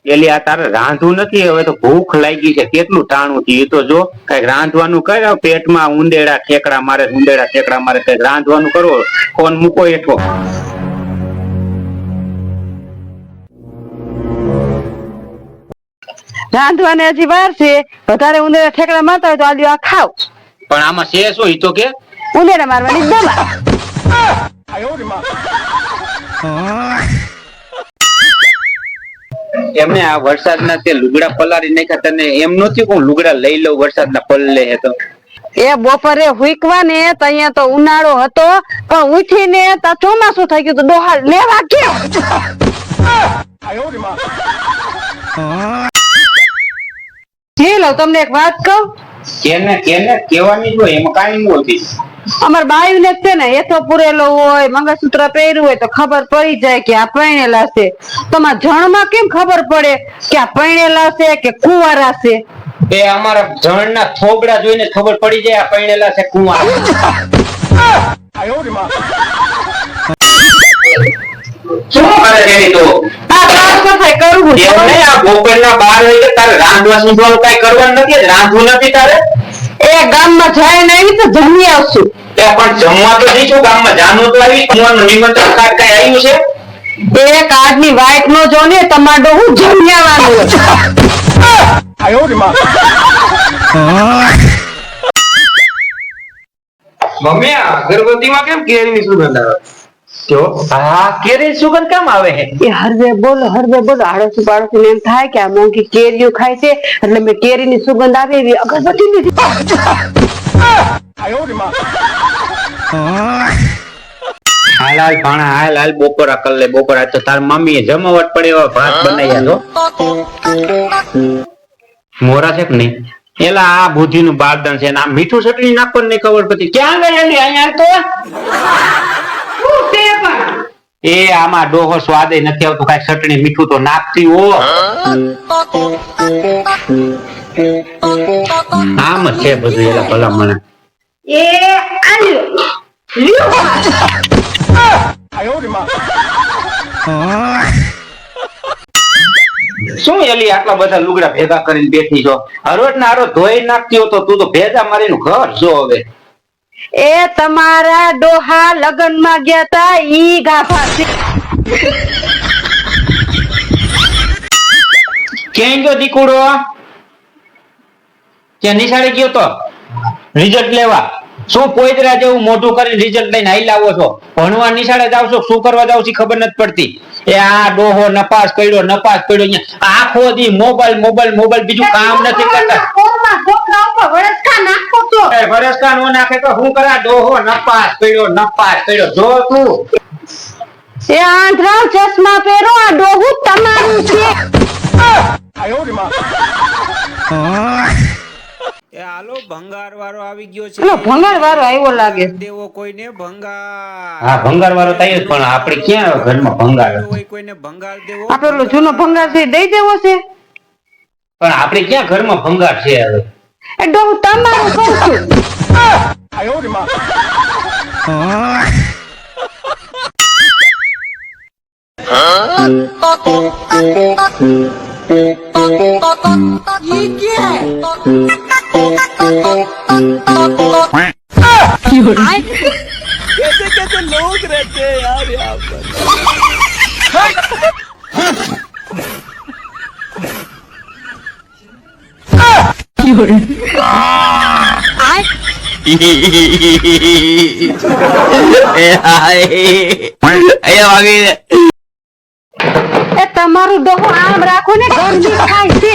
એલી આ તારે રાંધવું નથી હવે તો ભૂખ લાગી છે કેટલું ટાણું થયું એ તો જો કઈક રાંધવાનું કરે પેટમાં ઉંદેડા ઠેકડા મારે કઈક રાંધવાનું કરો ફોન મૂકો એઠો રાંધવાને હજી વાર છે વધારે ઉંદેડા ઠેકડા મારતા હોય તો આલ્યો આ ખાવ પણ આમાં છે શું ઈ તો કે ઉંદેડા મારવાની દવા એમને આ વરસાદના તે લુગડા પલારી નાખ્યા તને એમ નથી કોણ લુગડા લઈ લઉં વરસાદના પલ્લે હે તો એ બપોરે હુઈકવા ને તો અહીંયા તો ઉનાળો હતો પણ ઉઠીને તો ચોમાસું થઈ ગયું તો ડોહા લેવા ગયો લો તમને એક વાત કહું કેને કેવાની જો એમાં કાઈ નહોતી અમાર બાયુ ને છે ને હેથો પૂરેલો હોય મંગળસૂત્ર પહેર્યું હોય તો ખબર પડી જાય કે આ પરણેલા છે તમારા જણમાં કેમ ખબર પડે કે આ પરણેલા છે કે કુંવારા છે એ અમારા જણના થોબડા જોઈને ખબર પડી જાય આ પરણેલા છે કુંવારા શું કરે છે તો આ સાફ સફાઈ કરવું છે એમને આ બપોરના 12 વાગે તારે રાંધવા સુધવાનું કઈ કરવાનું નથી રાંધવું નથી તારે એ ગામમાં જાય નહીં તો જમી આવશું એ પણ જમવા તો જઈશું ગામમાં જાનું તો આવી તમારું નિમંત્રણ કાર્ડ કઈ આવ્યું છે એ કાર્ડ ની વાઈટ નો જો ને તમારો હું જમી આવવાનું મમ્મી આ અગરબત્તીમાં કેમ કેરીની સુગંધ આવે જો હા કેરી સુગંધ કેમ આવે છે એ હરવે બોલો આડોશી પાડોશી એમ થાય કે આ મોંઘી કેરીઓ ખાય છે એટલે મેં કેરીની સુગંધ આવે એવી અગરબત્તી લીધી હાલ ભાણા હાલ બપોરા કર લે બપોરા તો તાર મમ્મીએ જમાવટ પડે એવા ભાત બનાવ્યા છો મોરા છે કે નહીં એલા આ બુદ્ધિ નું બારદાન છે આ મીઠું ચટણી નાખવાની નહીં ખબર પડતી ક્યાં ગયેલી અહીંયા તો એ આમાં ડોહો સ્વાદે નથી આવતો કઈ ચટણી મીઠું તો નાખતી હો આમ જ છે બધું એલા ભલા મને એ આલ્યો શું એલી આટલા બધા લુગડા ભેગા કરીને બેઠી છો હરોજ ના હરોજ ધોઈ નાખતી હો તો તું તો ભેજા મારીનું ઘર જો હવે એ તમારા ડોહા લગન માં ગયા તા ઈ ગાભા છે ક્યાં ગયો દીકુડો ક્યાં નિશાળે ગયો તો રિઝલ્ટ લેવા શું પોઈતરા જેવું મોઢું કરીને રિઝલ્ટ લઈને આઈ લાવો છો ભણવા નિશાળે જાવ છો શું કરવા જાવ છો ખબર નથી પડતી એ આ ડોહો નપાસ પડ્યો અહીંયા આખો દી મોબાઈલ બીજું કામ નથી કરતા વરસકા નો નાખે તો હું કરા ડોહો નપાસ પડ્યો જો તું એ આંધળા ચશ્મા પહેરો આ ડોહું તમારું છે એ હાલો ભંગાર વાળો આવી ગયો છે એનો ભંગાર વાળો આવ્યો લાગે દેવો કોઈને ભંગાર હા ભંગાર વાળો થાય પણ આપણે ક્યાં ઘરમાં ભંગાર હોય કોઈને ભંગાર દેવો આપણે ઓલો જૂનો ભંગાર છે દઈ દેવો છે પણ આપણે ક્યાં ઘરમાં ભંગાર છે હવે એ ડોહું તમારું કહું છું ये क्या है कैसे कैसे लोग रहते हैं यार यहाँ पर એ તમારું ડોહું આમ રાખો ને ગરમી થાય છે